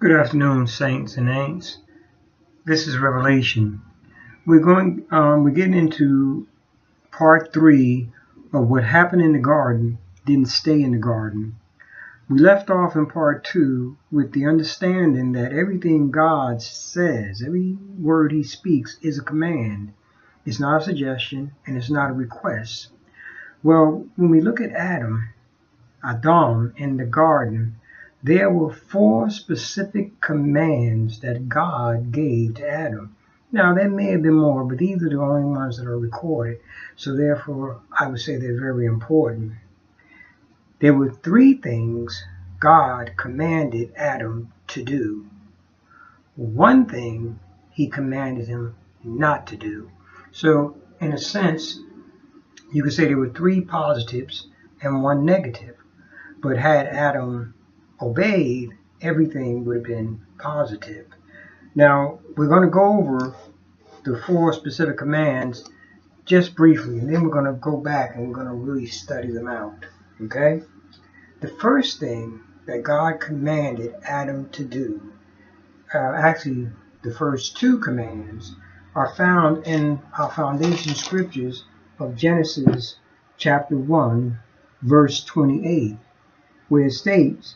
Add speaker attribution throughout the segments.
Speaker 1: Good afternoon, saints and ain'ts. This is Revelation. We're getting into part 3 of what happened in the garden didn't stay in the garden. We left off in part 2 with the understanding that everything God says, every word he speaks, is a command. It's not a suggestion and it's not a request. Well, when we look at Adam in the garden, there were 4 specific commands that God gave to Adam. Now, there may have been more, but these are the only ones that are recorded. So therefore, I would say they're very important. There were 3 things God commanded Adam to do. One thing he commanded him not to do. So, in a sense, you could say there were 3 positives and 1 negative. But had Adam obeyed, everything would have been positive. Now, we're going to go over the 4 specific commands just briefly, and then we're going to go back and we're going to really study them out. Okay? The first thing that God commanded Adam to do, actually the first 2 commands, are found in our foundation scriptures of Genesis chapter 1, verse 28, where it states,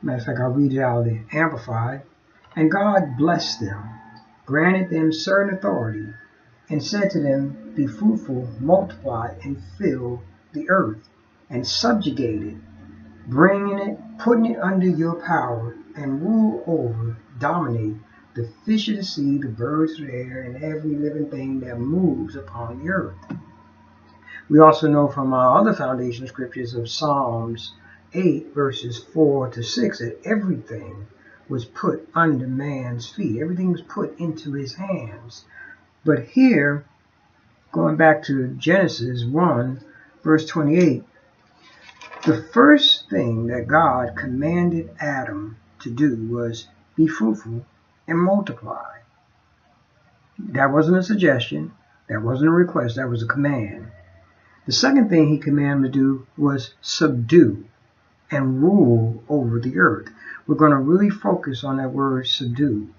Speaker 1: matter of fact, I'll read it out of the Amplified. And God blessed them, granted them certain authority, and said to them, be fruitful, multiply, and fill the earth, and subjugate it, bringing it, putting it under your power, and rule over, dominate the fish of the sea, the birds of the air, and every living thing that moves upon the earth. We also know from our other foundation scriptures of Psalms 8 verses 4 to 6 that everything was put under man's feet. Everything was put into his hands. But here, going back to Genesis 1 verse 28, the first thing that God commanded Adam to do was be fruitful and multiply. That wasn't a suggestion. That wasn't a request. That was a command. The second thing he commanded to do was subdue and rule over the earth. We're going to really focus on that word subdue.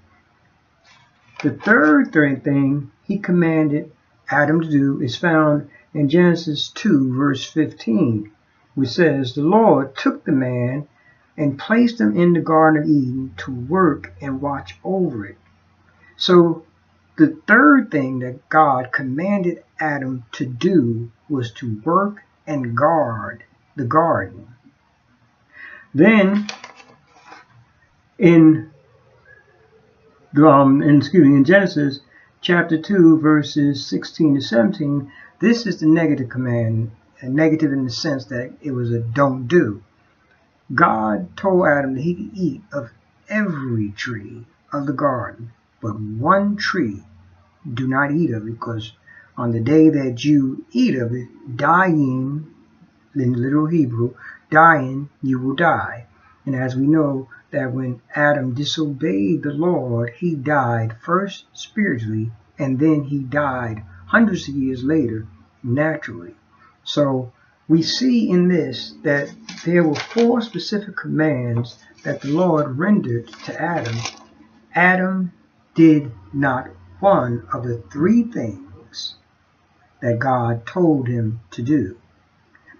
Speaker 1: The third thing he commanded Adam to do is found in Genesis 2 verse 15, which says, the Lord took the man and placed him in the Garden of Eden to work and watch over it. So the third thing that God commanded Adam to do was to work and guard the garden. Then, in Genesis chapter 2, verses 16 to 17, this is the negative command, and negative in the sense that it was a don't do. God told Adam that he could eat of every tree of the garden, but one tree do not eat of it, because on the day that you eat of it, dying, in literal Hebrew, dying, you will die. And as we know that when Adam disobeyed the Lord, he died first spiritually, and then he died hundreds of years later naturally. So we see in this that there were 4 specific commands that the Lord rendered to Adam. Adam did not one of the 3 things that God told him to do.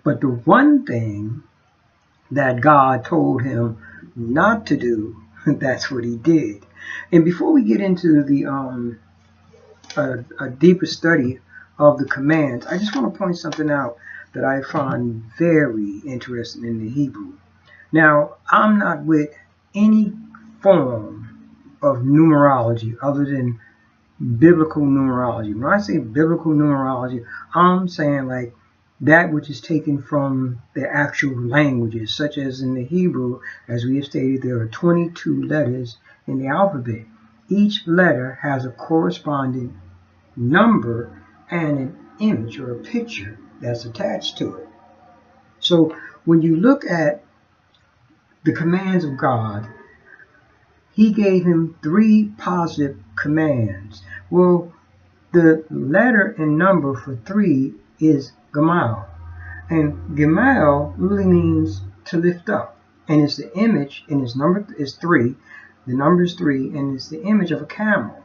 Speaker 1: But the one thing that God told him not to do, that's what he did. And before we get into the a deeper study of the commands, I just want to point something out that I find very interesting in the Hebrew. Now, I'm not with any form of numerology other than biblical numerology. When I say biblical numerology, I'm saying like that which is taken from the actual languages, such as in the Hebrew, as we have stated, there are 22 letters in the alphabet. Each letter has a corresponding number and an image or a picture that's attached to it. So when you look at the commands of God, he gave him 3 positive commands. Well, the letter and number for 3 is Gamal. And Gamal really means to lift up. and it's the image, and its number is 3. The number is 3, and it's the image of a camel,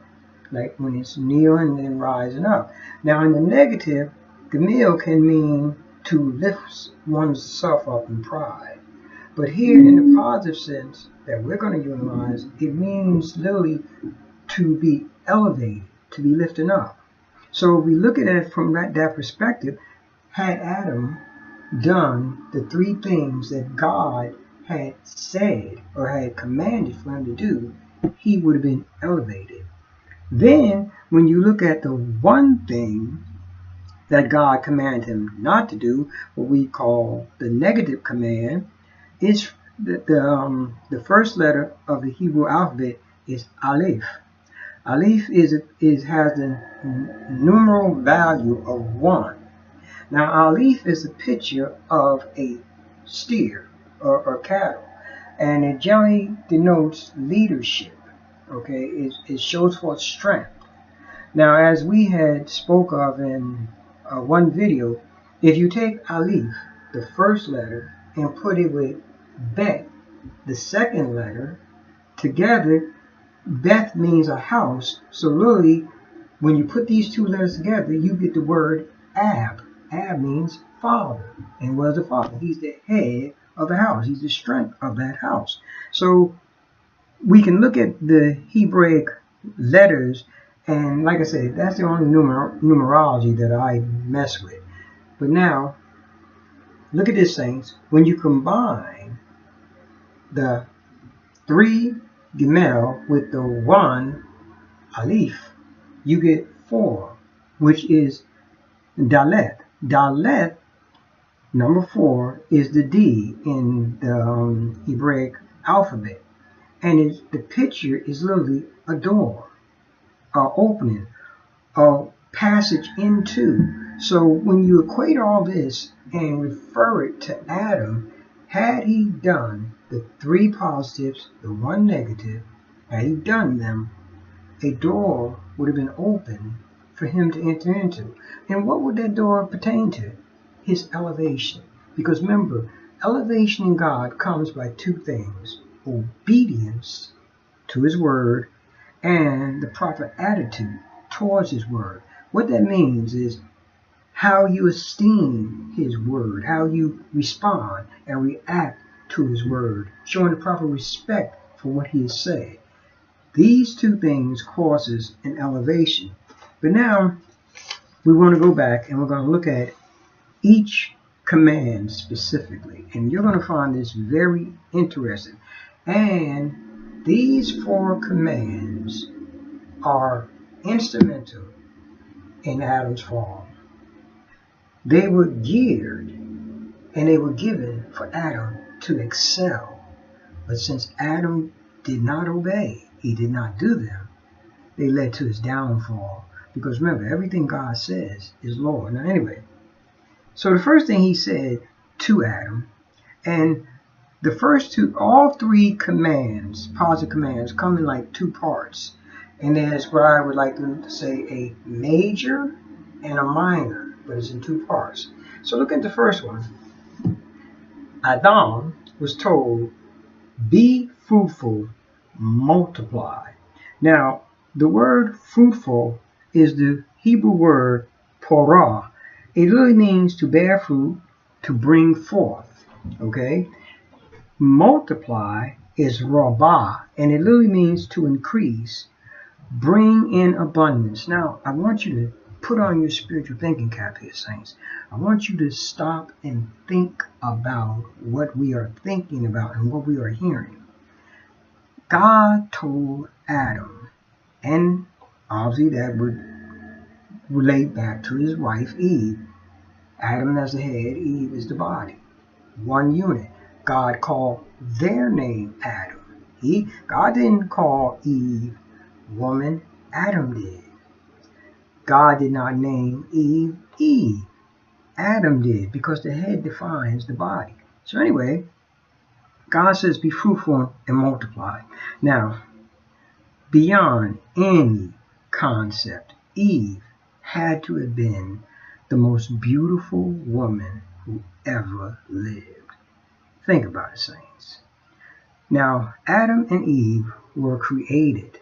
Speaker 1: like when it's kneeling and then rising up. Now in the negative, Gamil can mean to lift oneself up in pride. But here in the positive sense that we're going to utilize, it means literally to be elevated, to be lifted up. So if we look at it from that perspective, had Adam done the 3 things that God had said or had commanded for him to do, he would have been elevated. Then, when you look at the one thing that God commanded him not to do, what we call the negative command, is the first letter of the Hebrew alphabet is Aleph. Aleph has a numeral value of 1. Now, Aleph is a picture of a steer or cattle, and it generally denotes leadership. Okay, it shows forth strength. Now, as we had spoke of in one video, if you take Aleph, the first letter, and put it with Bet, the second letter, together, Beth means a house. So literally, when you put these 2 letters together, you get the word Ab. Ab means father. And what is the father? He's the head of the house. He's the strength of that house. So we can look at the Hebraic letters, and like I said, that's the only numerology that I mess with. But now, look at this, saints. When you combine the 3 Gimel with the 1 Aleph, you get 4, which is Dalet. Dalet, number 4, is the D in the Hebraic alphabet. And the picture is literally a door, an opening, a passage into. So when you equate all this and refer it to Adam, had he done the 3 positives, the 1 negative, had he done them, a door would have been open for him to enter into. And what would that door pertain to? His elevation. Because remember, elevation in God comes by 2 things: obedience to his word and the proper attitude towards his word. What that means is how you esteem his word, how you respond and react to his word, showing the proper respect for what he has said. These 2 things causes an elevation. But now we want to go back and we're going to look at each command specifically, and you're going to find this very interesting. And these 4 commands are instrumental in Adam's fall. They were geared and they were given for Adam to excel. But since Adam did not obey, he did not do them, they led to his downfall. Because remember, everything God says is law. Now anyway, so the first thing he said to Adam, and the first 2, all 3 commands, positive commands, come in like 2 parts. And there's what I would like to say a major and a minor, but it's in 2 parts. So look at the first one. Adam was told, be fruitful, multiply. Now, the word fruitful is the Hebrew word porah. It literally means to bear fruit, to bring forth. Okay? Multiply is rabah, and it literally means to increase, bring in abundance. Now, I want you to put on your spiritual thinking cap here, saints. I want you to stop and think about what we are thinking about and what we are hearing. God told Adam, and obviously that would relate back to his wife Eve. Adam as the head, Eve is the body. One unit. God called their name Adam. God didn't call Eve woman, Adam did. God did not name Eve Eve. Adam did, because the head defines the body. So anyway, God says be fruitful and multiply. Now, beyond any concept, Eve had to have been the most beautiful woman who ever lived. Think about it, saints. Now, Adam and Eve were created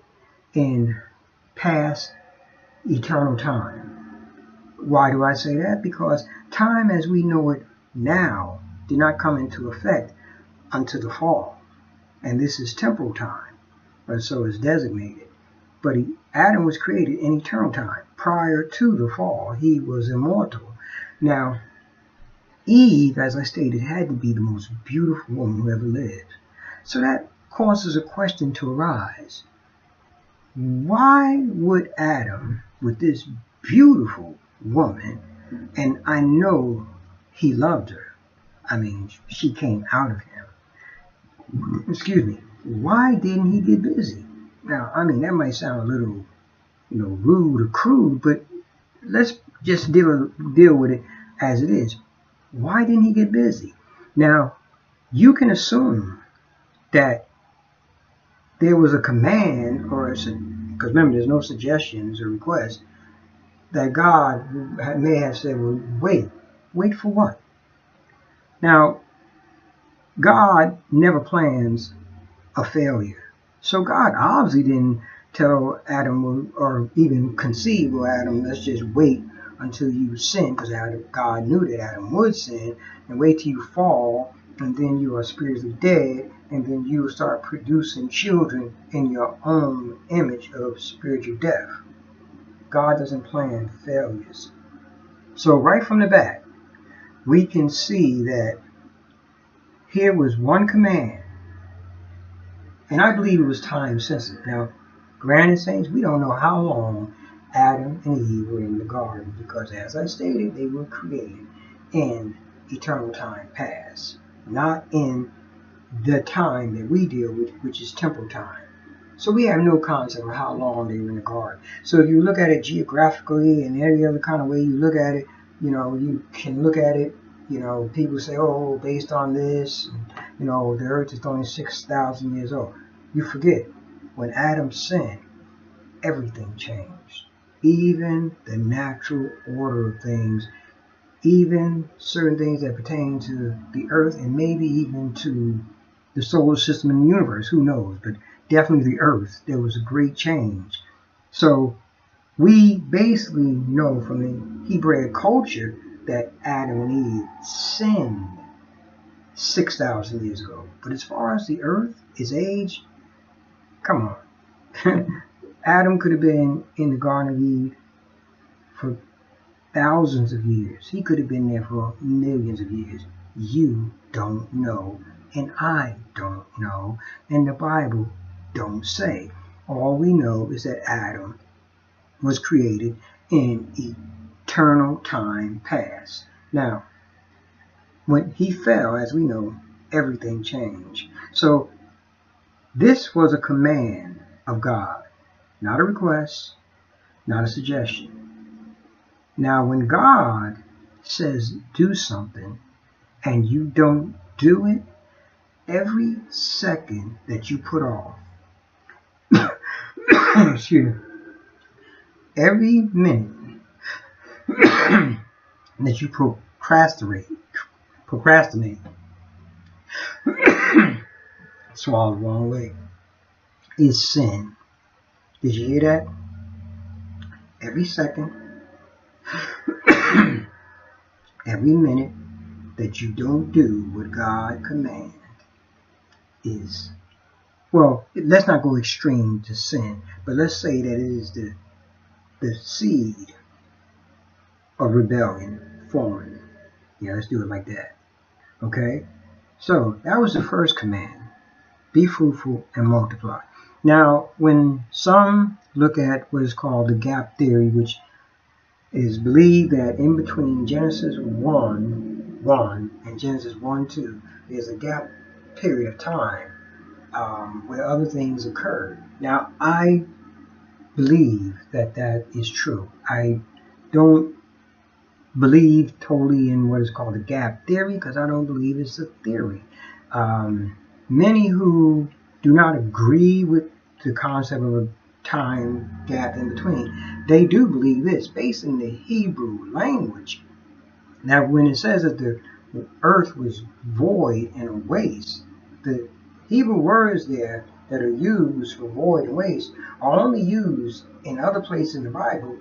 Speaker 1: in past eternal time. Why do I say that? Because time as we know it now did not come into effect until the fall. And this is temporal time, or so it's designated. But Adam was created in eternal time. Prior to the fall, he was immortal. Now, Eve, as I stated, had to be the most beautiful woman who ever lived. So that causes a question to arise. Why would Adam, with this beautiful woman, and I know he loved her, I mean, she came out of him. Excuse me. Why didn't he get busy? Now, I mean, that might sound a little, rude or crude, but let's just deal with it as it is. Why didn't he get busy? Now, you can assume that there was a command, or because remember, there's no suggestions or requests, that God may have said, well, wait for what? Now, God never plans a failure. So God obviously didn't tell Adam or even conceive, well, Adam, let's just wait until you sin, because God knew that Adam would sin, and wait till you fall, and then you are spiritually dead, and then you will start producing children in your own image of spiritual death. God doesn't plan failures. So right from the back, we can see that here was one command, and I believe it was time sensitive. Now, granted, saints, we don't know how long Adam and Eve were in the garden, because as I stated, they were created in eternal time past, not in the time that we deal with, which is temporal time. So we have no concept of how long they were in the garden. So if you look at it geographically and every other kind of way you look at it, you can look at it, people say, oh, based on this, the earth is only 6,000 years old. You forget, when Adam sinned, everything changed. Even the natural order of things, even certain things that pertain to the earth, and maybe even to the solar system and the universe, who knows, but definitely the earth, there was a great change. So we basically know from the Hebraic culture that Adam and Eve sinned 6,000 years ago. But as far as the earth, its age, come on. Adam could have been in the Garden of Eve for thousands of years. He could have been there for millions of years. You don't know, and I don't know, and the Bible don't say. All we know is that Adam was created in eternal time past. Now, when he fell, as we know, everything changed. So this was a command of God, not a request, not a suggestion. Now, when God says do something and you don't do it, every second that you put off, excuse me, every minute that you procrastinate, swallow the wrong way, is sin. Did you hear that? Every second, every minute that you don't do what God commands is, well, let's not go extreme to sin, but let's say that it is the seed of rebellion forming. Yeah, let's do it like that. Okay? So that was the first command. Be fruitful and multiply. Now, when some look at what is called the gap theory, which is believed that in between Genesis 1:1 and Genesis 1:2, there's a gap period of time where other things occurred. Now, I believe that that is true. I don't believe totally in what is called the gap theory, because I don't believe it's a theory. Many who do not agree with the concept of a time gap in between, they do believe this, based in the Hebrew language. Now, when it says that the earth was void and a waste, the Hebrew words there that are used for void and waste are only used in other places in the Bible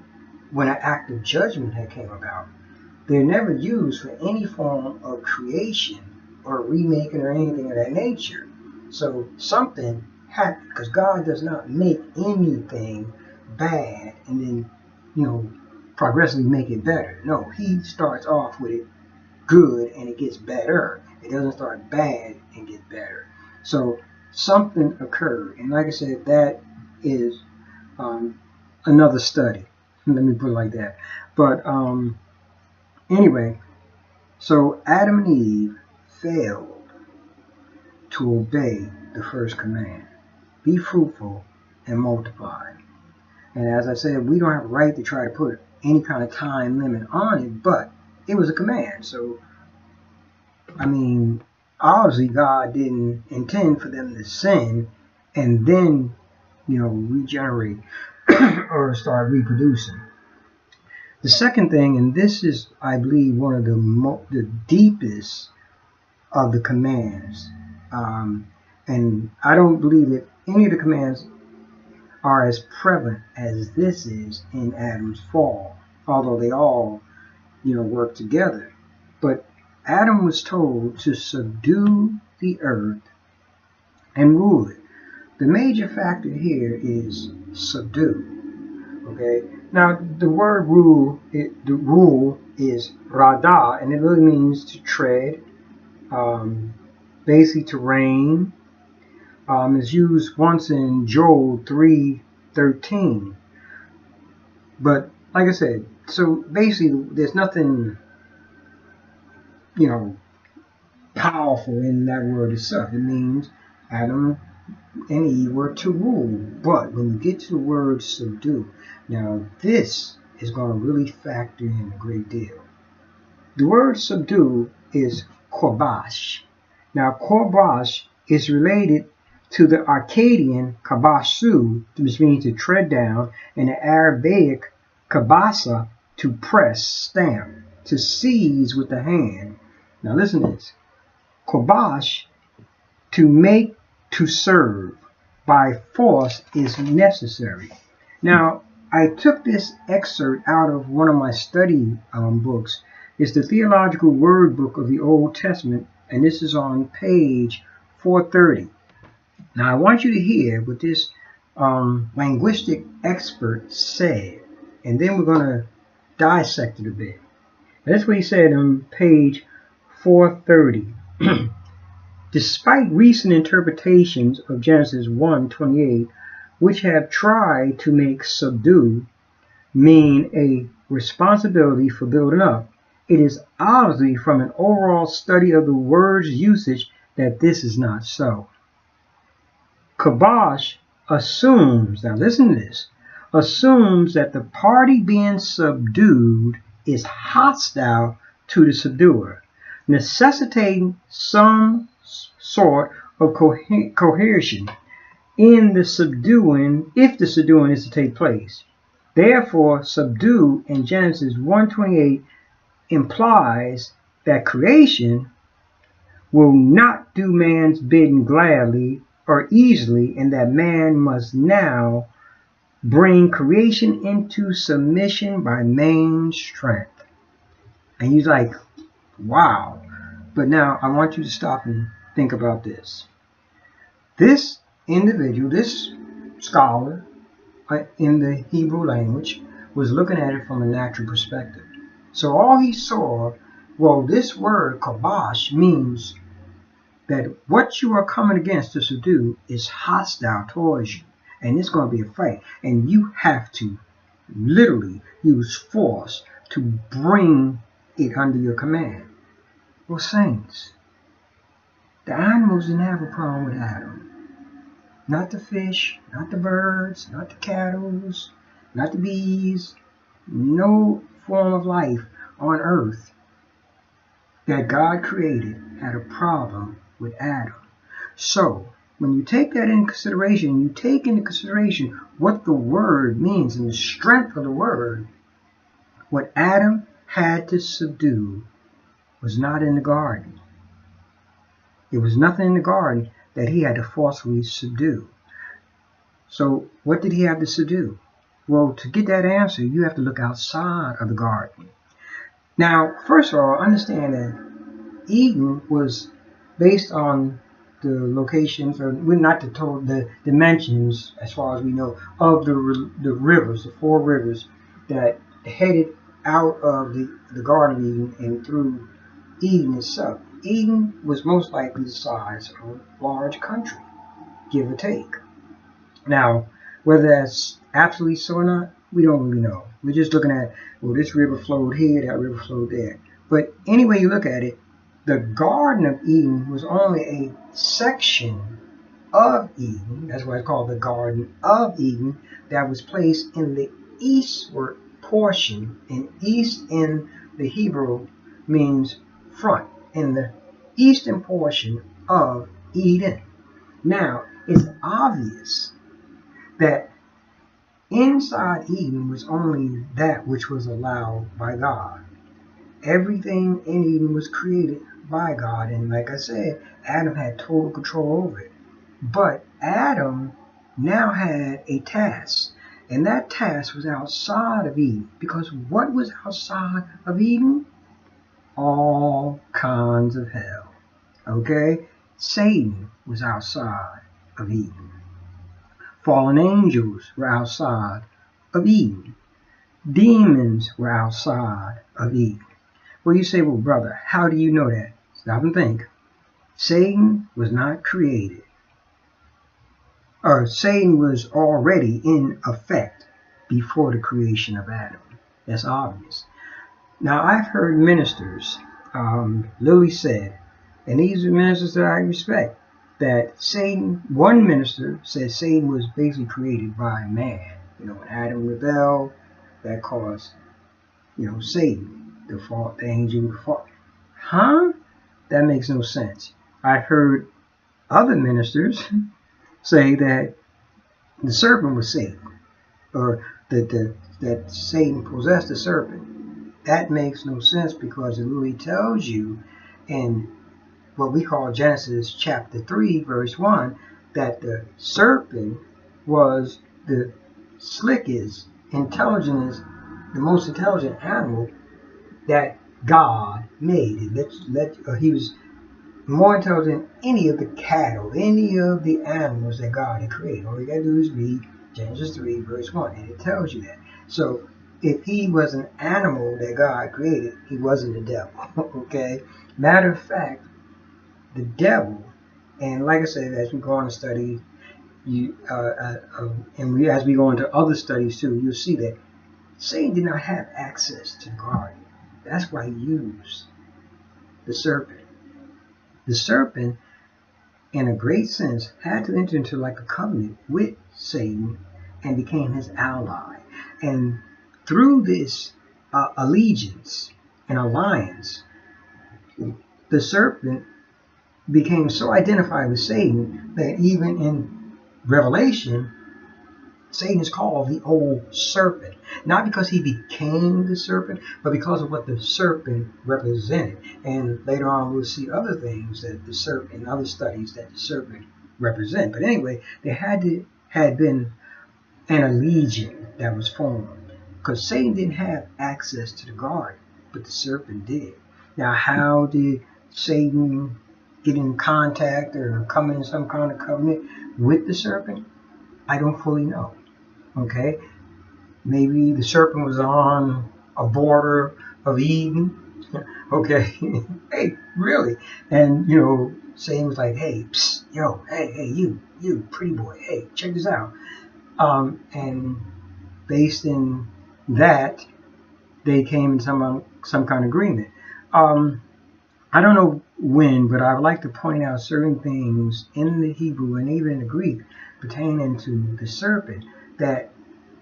Speaker 1: when an act of judgment had came about. They're never used for any form of creation or remaking or anything of that nature. So something happened, because God does not make anything bad and then, progressively make it better. No, he starts off with it good and it gets better. It doesn't start bad and get better. So something occurred, and like I said, that is another study. Let me put it like that. But anyway, so Adam and Eve failed to obey the first command: be fruitful and multiply. And as I said, we don't have a right to try to put any kind of time limit on it, but it was a command. So, I mean, obviously God didn't intend for them to sin and then, regenerate or start reproducing. The second thing, and this is, I believe, one of the deepest of the commands, and I don't believe that any of the commands are as prevalent as this is in Adam's fall, although they all, work together. But Adam was told to subdue the earth and rule it. The major factor here is subdue. Okay. Now the word rule, the rule is radah, and it really means to tread, basically to reign. It's used once in Joel 3:13. But like I said, so basically there's nothing, powerful in that word itself. It means Adam and Eve were to rule. But when you get to the word subdue, now this is going to really factor in a great deal. The word subdue is korbash. Now korbash is related to the Akkadian kabashu, which means to tread down, and the Arabic kabasa, to press, stamp, to seize with the hand. Now listen to this. Korbash, to make, to serve by force is necessary. Now, I took this excerpt out of one of my study books. It's the Theological Word Book of the Old Testament, and this is on page 430. Now, I want you to hear what this linguistic expert said, and then we're going to dissect it a bit. That's what he said on page 430. Despite recent interpretations of Genesis 1:28, which have tried to make subdue mean a responsibility for building up, it is obviously from an overall study of the word's usage that this is not so. Kabash assumes, now listen to this, assumes that the party being subdued is hostile to the subduer, necessitating some sort of coercion in the subduing, if the subduing is to take place. Therefore, subdue in Genesis 1:28 implies that creation will not do man's bidding gladly or easily, and that man must now bring creation into submission by main strength. And he's like, wow. But now I want you to stop and think about this. This individual, this scholar in the Hebrew language, was looking at it from a natural perspective. So all he saw, well, this word kabash means that what you are coming against to subdue is hostile towards you, and it's going to be a fight, and you have to literally use force to bring it under your command. Well, saints, the animals didn't have a problem with Adam. Not the fish, not the birds, not the cattle, not the bees. No form of life on earth that God created had a problem with Adam. So, when you take that into consideration, you take into consideration what the word means and the strength of the word. What Adam had to subdue was not in the garden. There was nothing in the garden that he had to forcefully subdue. So what did he have to subdue? Well, to get that answer, you have to look outside of the garden. Now, first of all, understand that Eden was based on the locations, or we're not told the dimensions, as far as we know, of the rivers, the 4 rivers that headed out of the Garden of Eden and through Eden itself. Eden was most likely the size of a large country, give or take. Now, whether that's absolutely so or not, we don't really know. We're just looking at, well, this river flowed here, that river flowed there. But any way you look at it, the Garden of Eden was only a section of Eden, that's why it's called the Garden of Eden, that was placed in the eastward portion, and east in the Hebrew means front, in the eastern portion of Eden. Now, it's obvious that inside Eden was only that which was allowed by God. Everything in Eden was created by God, and like I said, Adam had total control over it. But Adam now had a task, and that task was outside of Eden. Because what was outside of Eden? All kinds of hell. Okay? Satan was outside of Eden. Fallen angels were outside of Eden. Demons were outside of Eden. Well, you say, well, brother, how do you know that? Stop and think. Satan was not created. Or Satan was already in effect before the creation of Adam. That's obvious. Now, I've heard ministers, Lily said, and these are ministers that I respect, that Satan, one minister said Satan was basically created by man. You know, when Adam rebelled, that caused, Satan, the angel, the fall. Huh? That makes no sense. I've heard other ministers say that the serpent was Satan, or that Satan possessed the serpent. That makes no sense, because it really tells you in what we call Genesis chapter 3, verse 1, that the serpent was the slickest, intelligentest, the most intelligent animal that God made. He was more intelligent than any of the cattle, any of the animals that God had created. All you got to do is read Genesis 3, verse 1, and it tells you that. So if he was an animal that God created, he wasn't the devil. Okay? Matter of fact, the devil, and like I said, as we go on to study, as we go into other studies too, you'll see that Satan did not have access to the garden. That's why he used the serpent. The serpent, in a great sense, had to enter into like a covenant with Satan and became his ally. And through this allegiance and alliance, the serpent became so identified with Satan that even in Revelation, Satan is called the old serpent. Not because he became the serpent, but because of what the serpent represented. And later on we'll see other things that the serpent, in other studies, that the serpent represent. But anyway, there had been an allegiance that was formed. Because Satan didn't have access to the garden, but the serpent did. Now, how did Satan get in contact or come in some kind of covenant with the serpent? I don't fully know. Okay? Maybe the serpent was on a border of Eden. Okay? Hey, really? And, Satan was like, hey, psst, yo, hey, you, pretty boy, hey, check this out. And based in that, they came in some kind of agreement. I don't know when, but I would like to point out certain things in the Hebrew and even in the Greek pertaining to the serpent that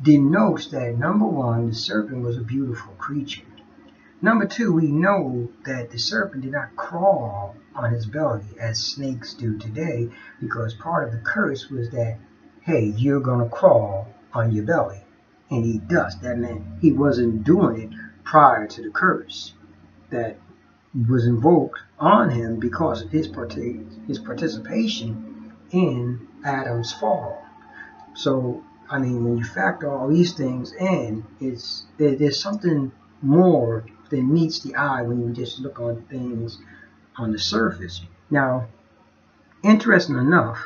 Speaker 1: denotes that, number one, the serpent was a beautiful creature. Number two, we know that the serpent did not crawl on his belly as snakes do today, because part of the curse was that, hey, you're going to crawl on your belly and eat dust. That meant he wasn't doing it prior to the curse that was invoked on him because of his participation in Adam's fall. So, I mean, when you factor all these things in, there's something more than meets the eye when you just look on things on the surface. Now, interesting enough,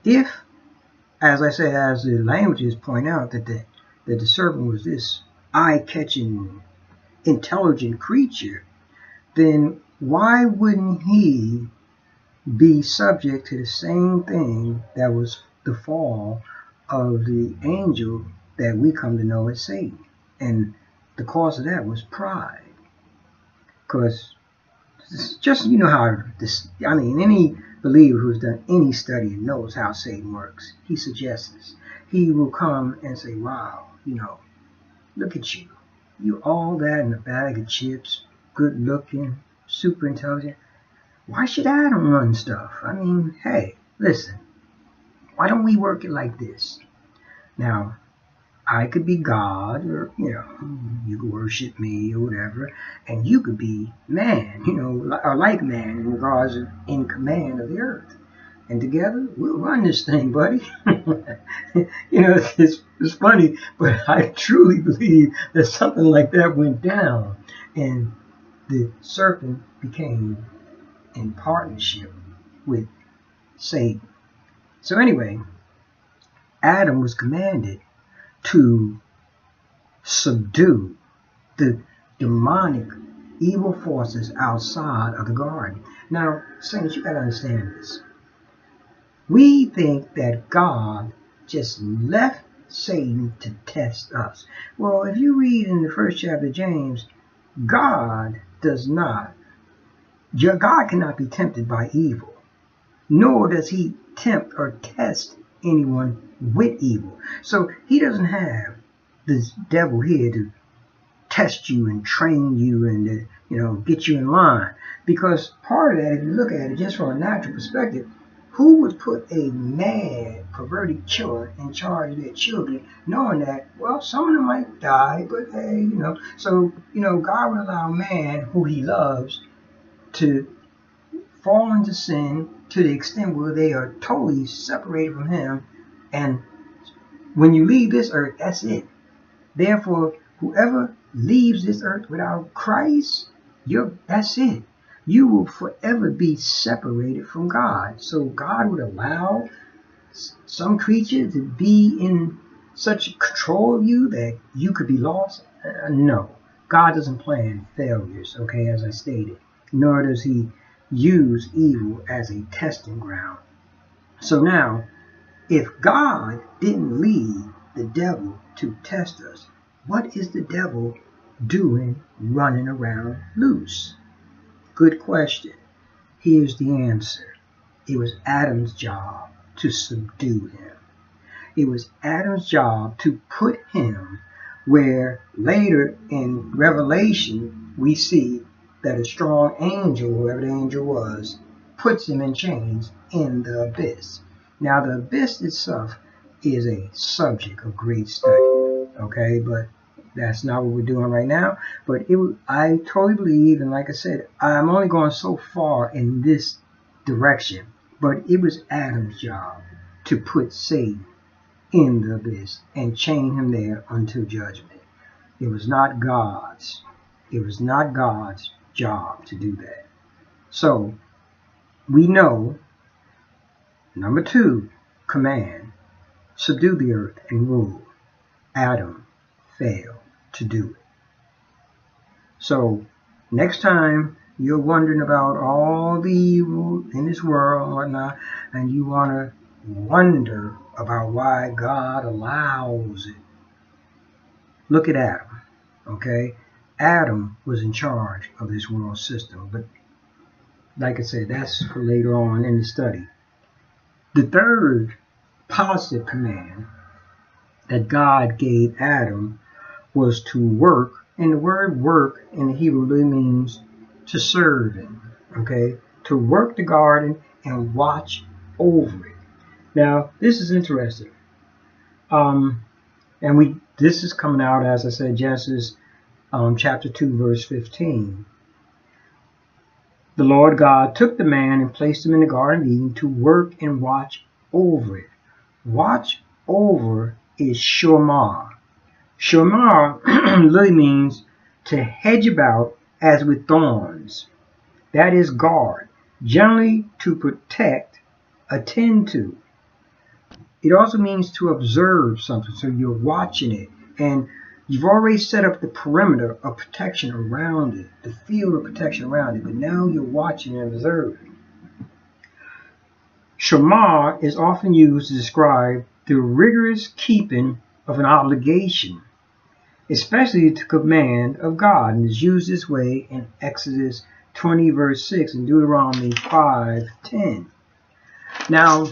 Speaker 1: if, as I said, as the languages point out, that the serpent was this eye-catching, intelligent creature, then why wouldn't he be subject to the same thing that was the fall of the angel that we come to know as Satan? And the cause of that was pride. Because just, you know how this, I mean, any believer who's done any study and knows how Satan works, he suggests this. He will come and say, wow, you know, look at you. You all that in a bag of chips, good looking, super intelligent. Why should Adam run stuff? I mean, hey, listen, why don't we work it like this? Now, I could be God, or, you know, you could worship me or whatever, and you could be man, you know, or like man in regards of in command of the earth. And together, we'll run this thing, buddy. You know, it's funny, but I truly believe that something like that went down, and the serpent became in partnership with Satan. So anyway, Adam was commanded to subdue the demonic evil forces outside of the garden. Now, saints, you got to understand this. We think that God just left Satan to test us. Well, if you read in the first chapter of James, God cannot be tempted by evil, nor does he tempt or test anyone with evil. So he doesn't have this devil here to test you and train you and to, you know, get you in line. Because part of that, if you look at it just from a natural perspective, who would put a mad, perverted killer in charge of their children, knowing that, well, some of them might die, but hey, you know. So, you know, God would allow man, who he loves, to fall into sin to the extent where they are totally separated from him. And when you leave this earth, that's it. Therefore, whoever leaves this earth without Christ, that's it. You will forever be separated from God. So God would allow some creature to be in such control of you that you could be lost? No. God doesn't plan failures, okay, as I stated. Nor does he use evil as a testing ground. So now, if God didn't leave the devil to test us, what is the devil doing running around loose? Good question. Here's the answer. It was Adam's job to subdue him. It was Adam's job to put him where later in Revelation we see that a strong angel, whoever the angel was, puts him in chains in the abyss. Now the abyss itself is a subject of great study, okay, but that's not what we're doing right now. But I totally believe, and like I said, I'm only going so far in this direction, but it was Adam's job to put Satan in the abyss and chain him there until judgment. It was not God's. It was not God's job to do that. So we know, number 2, command, subdue the earth and rule. Adam failed to do it. So next time you're wondering about all the evil in this world and whatnot, and you want to wonder about why God allows it, look at Adam, okay? Adam was in charge of this world system, but like I said, that's for later on in the study. The third positive command that God gave Adam was to work, and the word work in the Hebrew really means to serve him, okay? To work the garden and watch over it. Now, this is interesting. This is coming out, as I said, Genesis chapter 2, verse 15. The Lord God took the man and placed him in the Garden of Eden to work and watch over it. Watch over is shomar. Shomar literally means to hedge about as with thorns. That is guard, generally to protect, attend to. It also means to observe something, so you're watching it, and you've already set up the perimeter of protection around it, the field of protection around it, but now you're watching and observing. Shomar is often used to describe the rigorous keeping of an obligation, especially to command of God, and is used this way in Exodus 20 verse 6 and Deuteronomy 5:10. Now,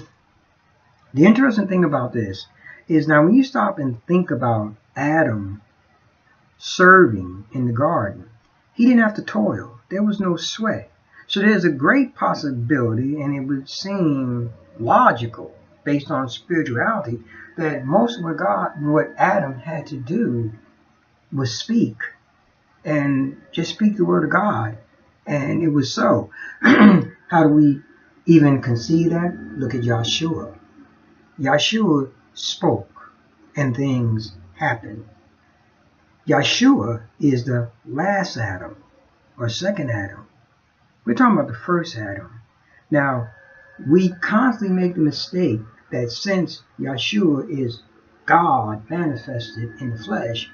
Speaker 1: the interesting thing about this is, now when you stop and think about Adam serving in the garden, he didn't have to toil. There was no sweat. So there's a great possibility, and it would seem logical based on spirituality, that most of what Adam had to do was speak, and just speak the word of God. And it was so. How do we even conceive that? Look at Yahshua. Yahshua spoke and things happened. Yahshua is the last Adam or second Adam. We're talking about the first Adam. Now, we constantly make the mistake that since Yahshua is God manifested in the flesh,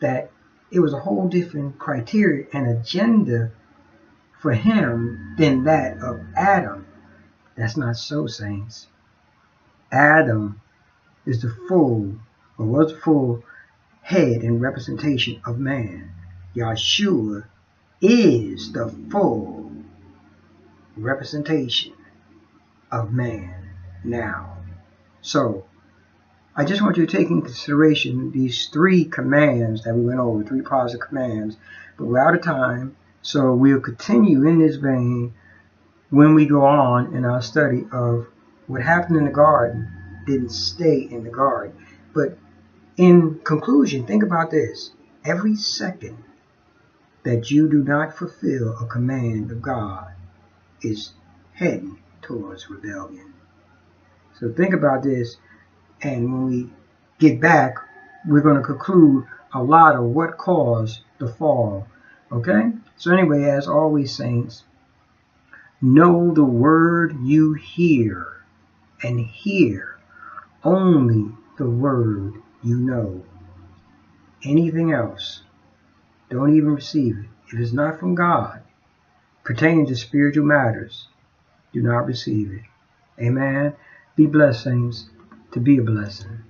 Speaker 1: that it was a whole different criteria and agenda for him than that of Adam. That's not so, saints. Adam is the full, or was the full head and representation of man. Yahshua is the full representation of man now. So, I just want you to take into consideration these three commands that we went over, three positive commands, but we're out of time, so we'll continue in this vein when we go on in our study of what happened in the garden didn't stay in the garden. But in conclusion, think about this. Every second that you do not fulfill a command of God is heading towards rebellion. So think about this, and when we get back, we're going to conclude a lot of what caused the fall. Okay? So anyway, as always, saints, know the word you hear, and hear only the word you know. Anything else, don't even receive it. If it's not from God, pertaining to spiritual matters, do not receive it. Amen. Be blessed, saints, to be a blessing.